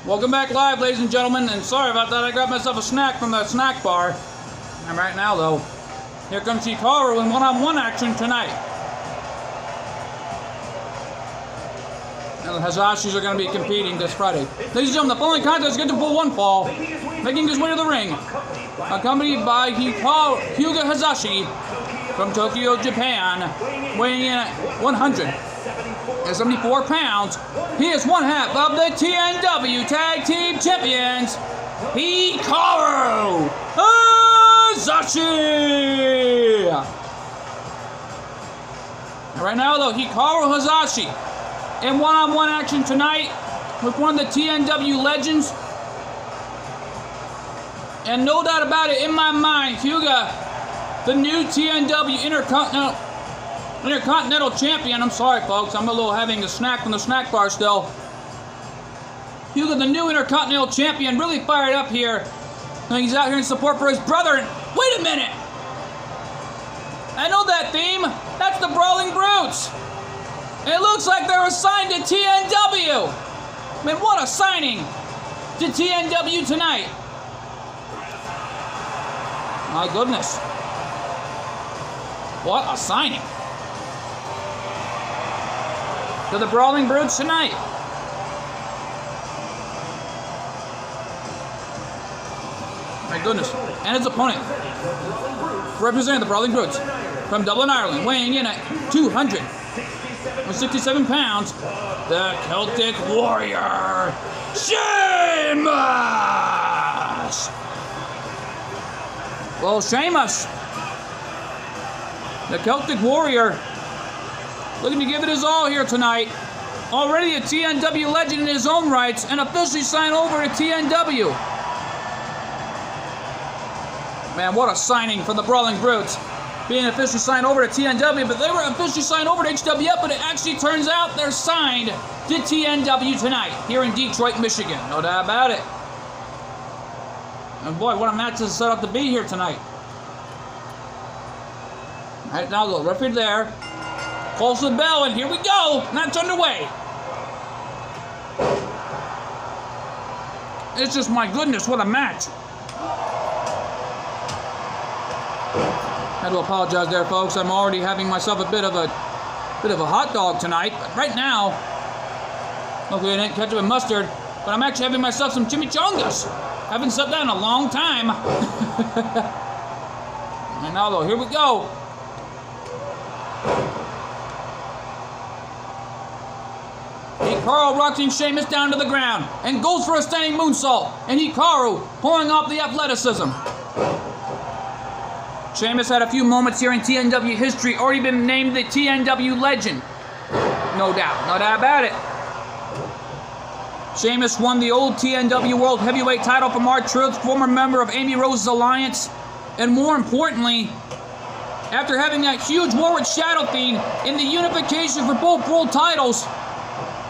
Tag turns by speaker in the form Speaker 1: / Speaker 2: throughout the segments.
Speaker 1: Welcome back live, ladies and gentlemen, and sorry about that, I grabbed myself a snack from the snack bar. And right now, though, here comes Hikaru in one-on-one action tonight. And the Hazashis are going to be competing this Friday. Ladies and gentlemen, the following contest is going to pull one fall, making his way to the ring, accompanied by Hyuga Hazashi from Tokyo, Japan, weighing in at 174 pounds. He is one half of the TNW Tag Team Champions, Hikaru Hazashi. Right now, though, Hikaru Hazashi in one-on-one action tonight with one of the TNW legends. And no doubt about it, in my mind, Hyuga, the new TNW Intercontinental Champion. I'm sorry, folks. I'm a little having a snack from the snack bar still. Hyuga, the new Intercontinental Champion, really fired up here. And he's out here in support for his brother. And wait a minute! I know that theme. That's the Brawling Brutes. And it looks like they're assigned to TNW. Man, what a signing to TNW tonight. My goodness. What a signing. To the Brawling Brutes tonight. My goodness. And his opponent, representing the Brawling Brutes from Dublin, Ireland, weighing in at 267 pounds, the Celtic Warrior, Sheamus! Well, Sheamus, the Celtic Warrior, looking to give it his all here tonight. Already a TNW legend in his own rights and officially signed over to TNW. Man, what a signing for the Brawling Brutes. Being officially signed over to TNW, but they were officially signed over to HWF, but it actually turns out they're signed to TNW tonight here in Detroit, Michigan. No doubt about it. And boy, what a match is set up to be here tonight. All right, now the referee there calls the bell, and here we go. Match underway. It's just, my goodness, what a match. Had to apologize there, folks. I'm already having myself a bit of a hot dog tonight. But right now, hopefully I didn't catch up with mustard, but I'm actually having myself some chimichangas. Haven't said that in a long time. And now, though, here we go. Hikaru rocking Sheamus down to the ground and goes for a standing moonsault. And Hikaru pulling off the athleticism. Sheamus had a few moments here in TNW history, already been named the TNW legend. No doubt about it. Sheamus won the old TNW World Heavyweight title from R-Truth, former member of Amy Rose's Alliance, and more importantly, after having that huge war with Shadow Fiend in the unification for both world titles,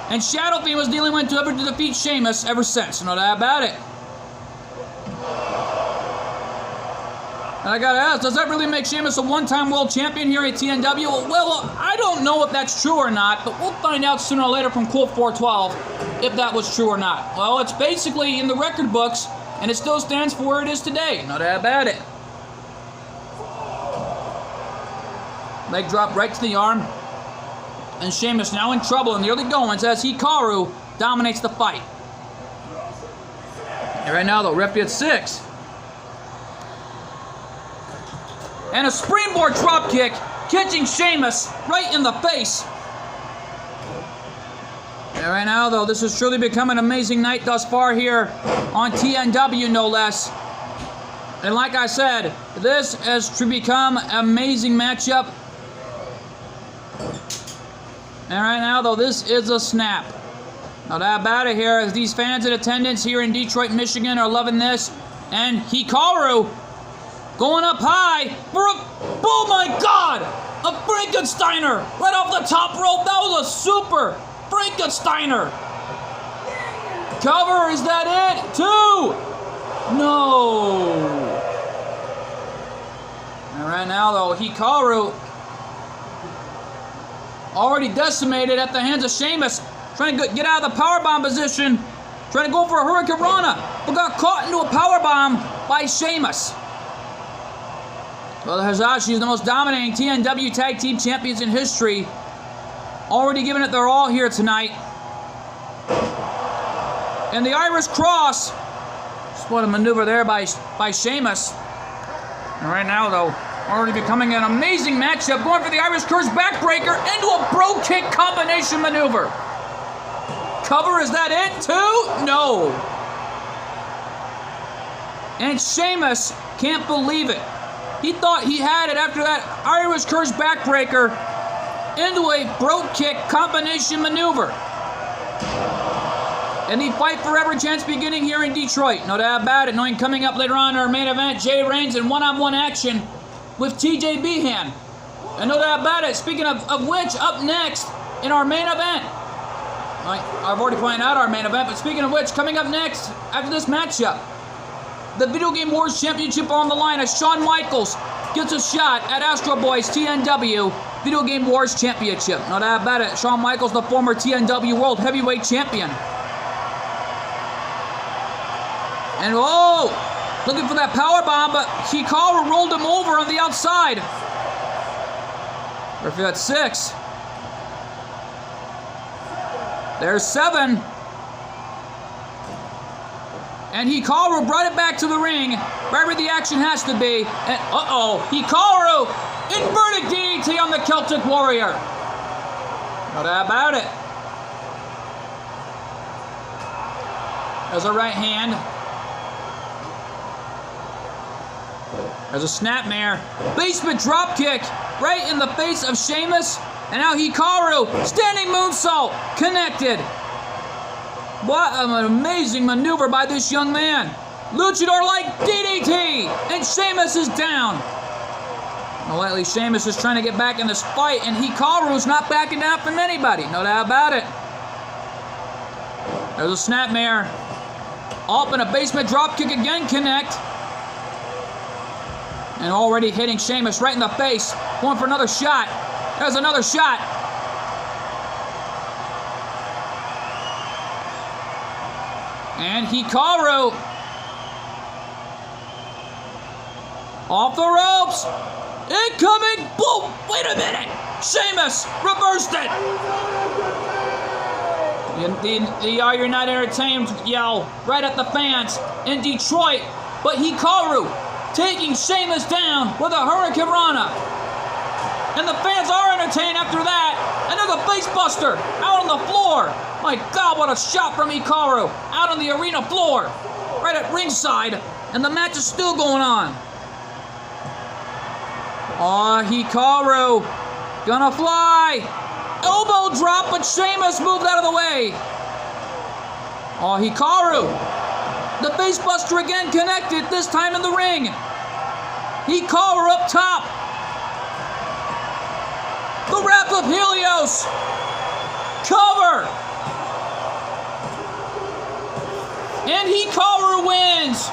Speaker 1: and Shadow Fiend was the only one to ever defeat Sheamus ever since. No doubt about it. And I gotta ask, does that really make Sheamus a one-time world champion here at TNW? Well, I don't know if that's true or not, but we'll find out sooner or later from Colt 412 if that was true or not. Well, it's basically in the record books, and it still stands for where it is today. No doubt about it. Leg drop right to the arm. And Sheamus now in trouble in the early goings as Hikaru dominates the fight. And right now, though, referee at 6. And a springboard dropkick, catching Sheamus right in the face. And right now, though, this has truly become an amazing night thus far here on TNW, no less. And like I said, this has to become an amazing matchup. And right now, though, this is a snap. No doubt about it here, as these fans in attendance here in Detroit, Michigan are loving this. And Hikaru going up high for a, oh my God, a Frankensteiner right off the top rope. That was a super Frankensteiner. Cover, is that it? 2. No. And right now, though, Hikaru already decimated at the hands of Sheamus, trying to get out of the powerbomb position. trying to go for a Hurricane Rana, but got caught into a powerbomb by Sheamus. Well, Hazashi is the most dominating TNW Tag Team Champions in history. Already giving it their all here tonight. And the Irish Cross. What a maneuver there by Sheamus. And right now, though, already becoming an amazing matchup. Going for the Irish Curse backbreaker into a bro kick combination maneuver. Cover, is that it too? No. And Sheamus can't believe it. He thought he had it after that Irish Curse backbreaker into a bro kick combination maneuver. And the Fight Forever chance beginning here in Detroit. No doubt about it. Knowing coming up later on in our main event, Jay Reigns in one-on-one action with TJ Behan. And no doubt about it. Speaking of which, up next in our main event. I've already pointed out our main event, but speaking of which, coming up next after this matchup, the Video Game Wars Championship on the line as Shawn Michaels gets a shot at Astro Boy's TNW Video Game Wars Championship. No doubt about it. Shawn Michaels, the former TNW World Heavyweight Champion. And oh, looking for that powerbomb, but Hikaru rolled him over on the outside. Referee at 6. There's 7. And Hikaru brought it back to the ring, wherever the action has to be. And uh-oh, Hikaru, inverted DDT on the Celtic Warrior. No doubt about it. There's a right hand. There's a snapmare. Basement dropkick right in the face of Sheamus. And now Hikaru, standing moonsault, connected. What an amazing maneuver by this young man. Luchador-like DDT, and Sheamus is down. Well, lately Sheamus is trying to get back in this fight, and Hikaru's not backing down from anybody. No doubt about it. There's a snapmare. Up and a basement dropkick again, connect. And already hitting Sheamus right in the face. Going for another shot. There's another shot. And Hikaru off the ropes. Incoming. Boom. Wait a minute. Sheamus reversed it. The Are You Not Entertained yell right at the fans in Detroit. But Hikaru taking Sheamus down with a Hurricane Rana. And the fans are entertained after that. And there's a face buster out on the floor. My God, what a shot from Hikaru. Out on the arena floor. Right at ringside. And the match is still going on. Oh, Hikaru. Gonna fly. Elbow drop, but Sheamus moved out of the way. Oh, Hikaru. The face buster again connected, this time in the ring. Hikaru up top. The Wrath of Helios. Cover. And Hikaru wins.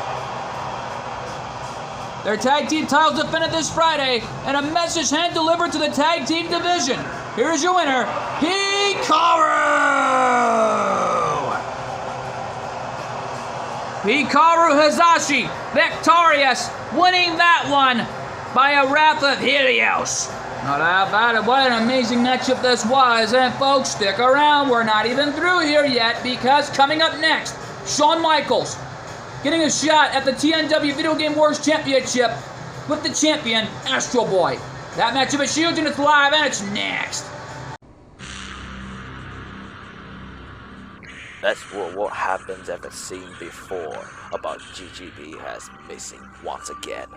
Speaker 1: Their tag team titles defended this Friday, and a message hand delivered to the tag team division. Here is your winner, Hikaru. Hikaru Hazashi, victorious, winning that one by a Wrath of Helios. No doubt about it. What an amazing matchup this was. And folks, stick around. We're not even through here yet, because coming up next, Shawn Michaels getting a shot at the TNW Video Game Wars Championship with the champion, Astro Boy. That matchup is huge, and it's live, and it's next.
Speaker 2: That's what happens ever seen before about GGB has missing once again.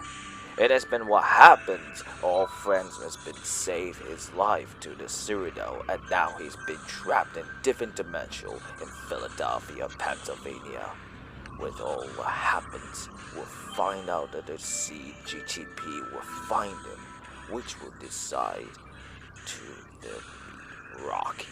Speaker 2: It has been what happens. All friends has been saved his life to the Cyrano, and now he's been trapped in different dimension in Philadelphia, Pennsylvania. With all what happens, we'll find out that the CGTP will find him, which will decide to the Rocky.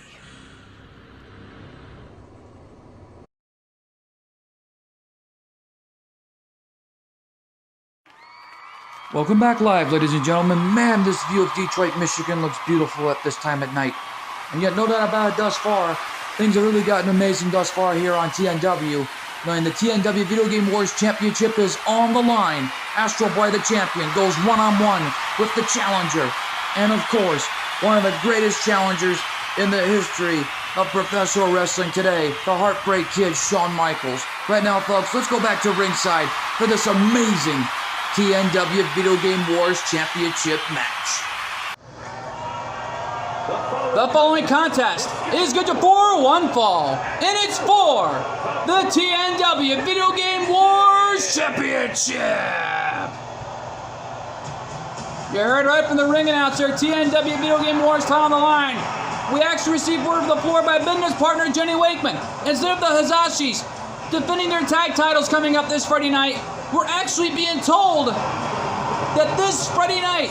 Speaker 1: Welcome back live, ladies and gentlemen. Man, this view of Detroit, Michigan looks beautiful at this time at night. And yet, no doubt about it, thus far, things have really gotten amazing thus far here on TNW. And the TNW Video Game Wars Championship is on the line. Astro Boy, the champion, goes one-on-one with the challenger. And of course, one of the greatest challengers in the history of professional wrestling today, the Heartbreak Kid, Shawn Michaels. Right now, folks, let's go back to ringside for this amazing TNW Video Game Wars Championship match. The following contest is good for one fall, and it's for the TNW Video Game Wars Championship. You heard right from the ring announcer, TNW Video Game Wars time on the line. We actually received word of the floor by business partner Jenny Wakeman. Instead of the Hazashis defending their tag titles coming up this Friday night, we're actually being told that this Friday night,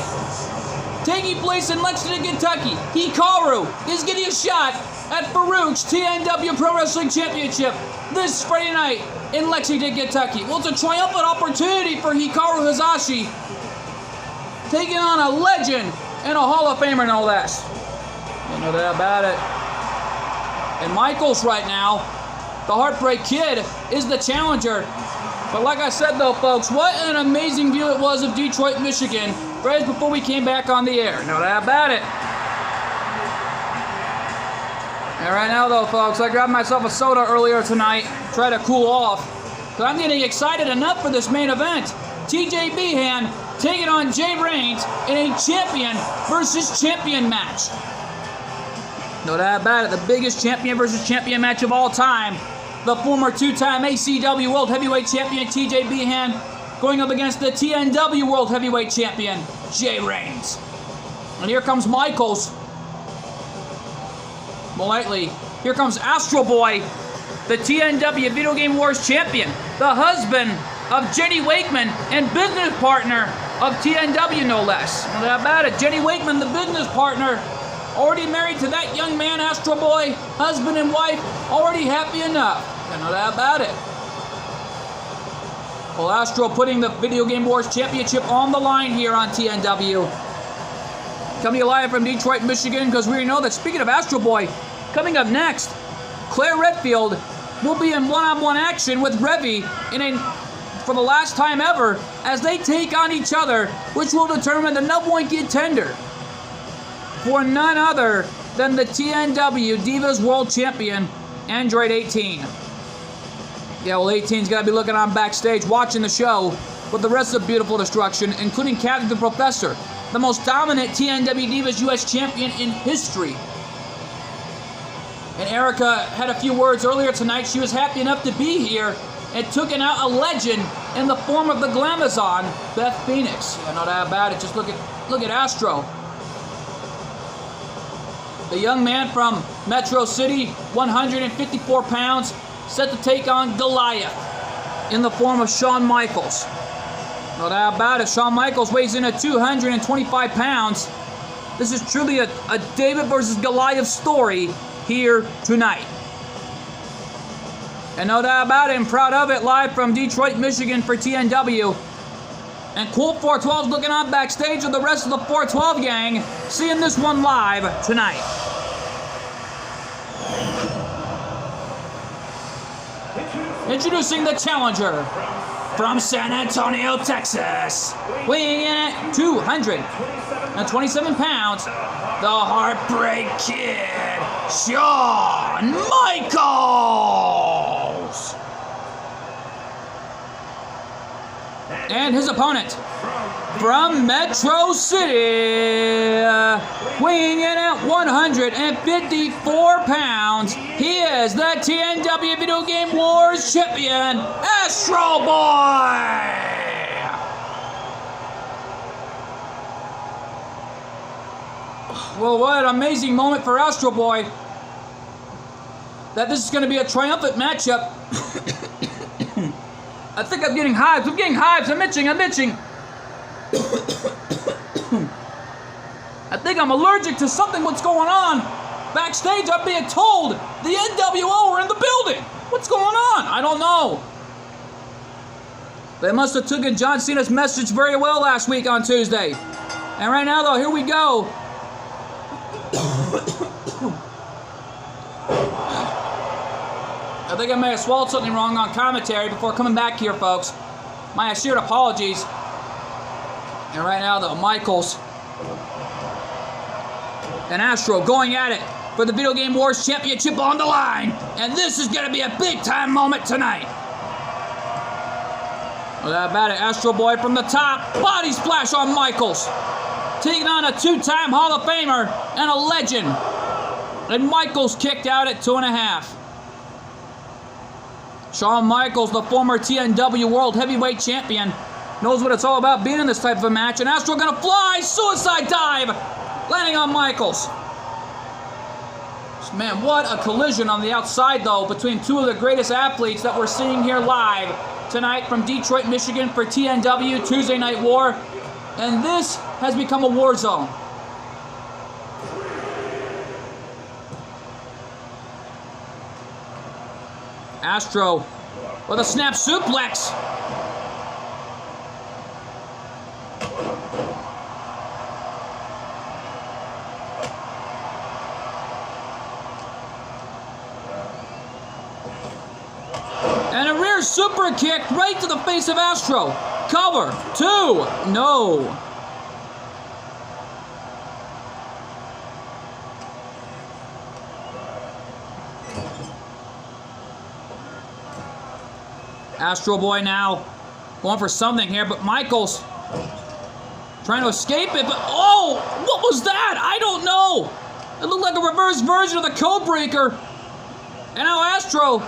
Speaker 1: taking place in Lexington, Kentucky, Hikaru is getting a shot at Farouk's TNW Pro Wrestling Championship this Friday night in Lexington, Kentucky. Well, it's a triumphant opportunity for Hikaru Hazashi, taking on a legend and a Hall of Famer, no less. You know that about it. And Michaels right now, the Heartbreak Kid, is the challenger. But like I said though, folks, what an amazing view it was of Detroit, Michigan, right before we came back on the air. No doubt about it. And right now though, folks, I grabbed myself a soda earlier tonight, try to cool off. But I'm getting excited enough for this main event. TJ Behan taking on Jay Reigns in a champion versus champion match. No doubt about it, the biggest champion versus champion match of all time. The former two-time ACW World Heavyweight Champion TJ Behan going up against the TNW World Heavyweight Champion Jay Reigns. And here comes Michaels. More lightly, here comes Astro Boy, the TNW Video Game Wars Champion, the husband of Jenny Wakeman and business partner of TNW, no less. No doubt about it, Jenny Wakeman, the business partner, already married to that young man, Astro Boy, husband and wife, already happy enough. No doubt about it. Well, Astro putting the Video Game Wars Championship on the line here on TNW. Coming live from Detroit, Michigan, because we know that, speaking of Astro Boy, coming up next, Claire Redfield will be in one-on-one action with Revy for the last time ever as they take on each other, which will determine the number one contender for none other than the TNW Divas World Champion, Android 18. Yeah, well, 18's got to be looking on backstage, watching the show with the rest of Beautiful Destruction, including Catherine the Professor, the most dominant TNW Divas US champion in history. And Erica had a few words earlier tonight. She was happy enough to be here and took out a legend in the form of the Glamazon, Beth Phoenix. Yeah, no doubt about it. Just look at Astro. The young man from Metro City, 154 pounds, set to take on Goliath in the form of Shawn Michaels. No doubt about it, Shawn Michaels weighs in at 225 pounds. This is truly a David versus Goliath story here tonight. And no doubt about it, I'm proud of it, live from Detroit, Michigan for TNW. And Cool 412's looking on backstage with the rest of the 412 gang, seeing this one live tonight. Introducing the challenger from San Antonio, Texas, weighing in at 227 pounds, the Heartbreak Kid, Shawn Michaels. And his opponent from Metro City, weighing in at 154 pounds, he is the TNW Video Game Wars Champion, Astro Boy! Well, what an amazing moment for Astro Boy, that this is going to be a triumphant matchup. I think I'm getting hives. I'm getting hives. I'm itching. I think I'm allergic to something. What's going on? Backstage, I'm being told the NWO are in the building. What's going on? I don't know. They must have taken John Cena's message very well last week on Tuesday. And right now, though, here we go. I think I may have swallowed something wrong on commentary before coming back here, folks. My assured apologies. And right now, the Michaels and Astro going at it for the Video Game Wars Championship on the line. And this is going to be a big-time moment tonight. Well, that about it. Astro Boy from the top. Body splash on Michaels. Taking on a 2-time Hall of Famer and a legend. And Michaels kicked out at 2.5. Shawn Michaels, the former TNW World Heavyweight Champion, knows what it's all about being in this type of a match. And Astro gonna fly, suicide dive, landing on Michaels. Man, what a collision on the outside, though, between two of the greatest athletes that we're seeing here live tonight from Detroit, Michigan for TNW Tuesday Night War. And this has become a war zone. Astro with a snap suplex. And a rear super kick right to the face of Astro. Cover. 2. No. Astro Boy now going for something here, but Michaels trying to escape it, but oh, what was that? I don't know. It looked like a reverse version of the Code Breaker. And now Astro,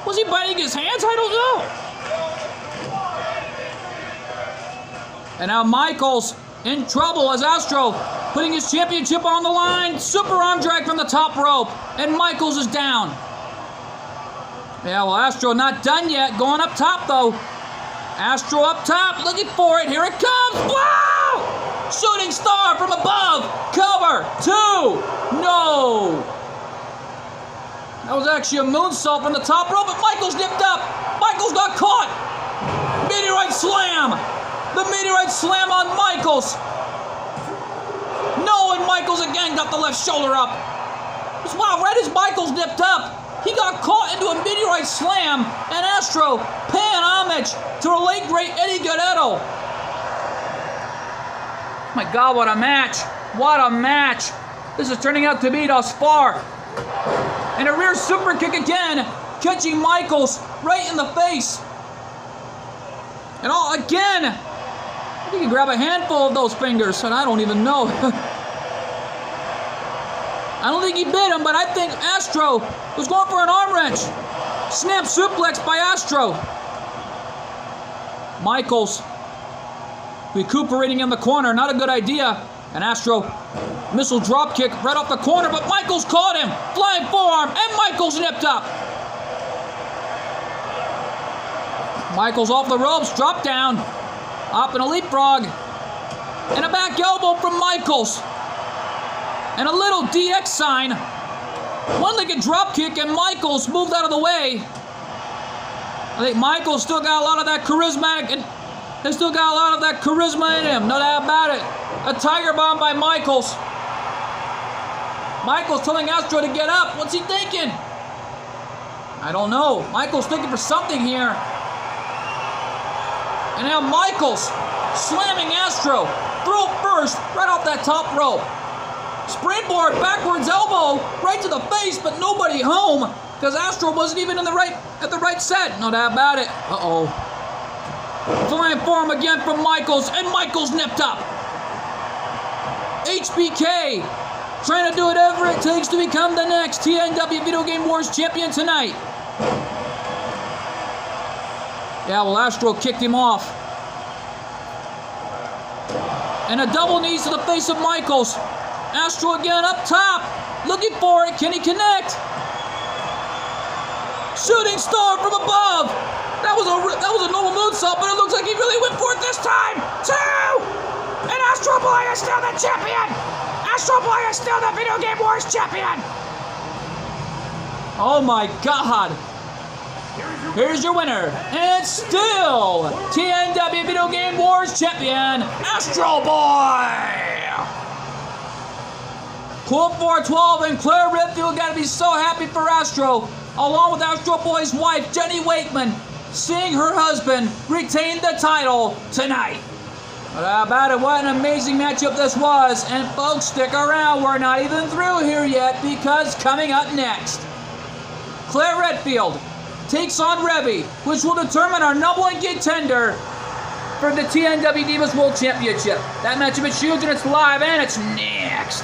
Speaker 1: was he biting his hands? I don't know. And now Michaels in trouble as Astro putting his championship on the line. Super arm drag from the top rope, and Michaels is down. Yeah, well, Astro not done yet. Going up top, though. Astro up top, looking for it. Here it comes. Wow! Shooting star from above. Cover. 2. No. That was actually a moonsault from the top rope, but Michaels nipped up. Michaels got caught. Meteorite slam. The meteorite slam on Michaels. No, and Michaels again got the left shoulder up. Wow, right as Michaels nipped up, he got caught into a meteorite slam, and Astro paying homage to the late great Eddie Guerrero. My God, what a match. What a match. This is turning out to be thus far. And a rear super kick again, catching Michaels right in the face. And all again, I think you grab a handful of those fingers, and I don't even know. I don't think he bit him, but I think Astro was going for an arm wrench. Snap suplex by Astro. Michaels recuperating in the corner, not a good idea. And Astro, missile drop kick right off the corner, but Michaels caught him. Flying forearm, and Michaels nipped up. Michaels off the ropes, drop down. Up and a leapfrog. And a back elbow from Michaels. And a little DX sign. One-legged drop kick, and Michaels moved out of the way. I think Michaels still got a lot of that charisma, and they still got a lot of that charisma in him. No doubt about it. A tiger bomb by Michaels. Michaels telling Astro to get up. What's he thinking? I don't know. Michaels thinking for something here. And now Michaels slamming Astro. Throw first, right off that top rope. Springboard, backwards elbow, right to the face, but nobody home because Astro wasn't even at the right set. No doubt about it. Uh-oh. Flying forearm again from Michaels, and Michaels nipped up. HBK trying to do whatever it takes to become the next TNW Video Game Wars champion tonight. Yeah, well, Astro kicked him off. And a double knees to the face of Michaels. Astro again up top, looking for it. Can he connect? Shooting star from above. That was a normal moonsault, but it looks like he really went for it this time. 2, and Astro Boy is still the champion. Astro Boy is still the Video Game Wars champion. Oh my God! Here's your winner, and it's still TNW Video Game Wars champion, Astro Boy. Colt 412 and Claire Redfield got to be so happy for Astro, along with Astro Boy's wife, Jenny Wakeman, seeing her husband retain the title tonight. But how about it? What an amazing matchup this was. And folks, stick around. We're not even through here yet, because coming up next, Claire Redfield takes on Revy, which will determine our number one contender for the TNW Divas World Championship. That matchup is huge, and it's live, and it's next.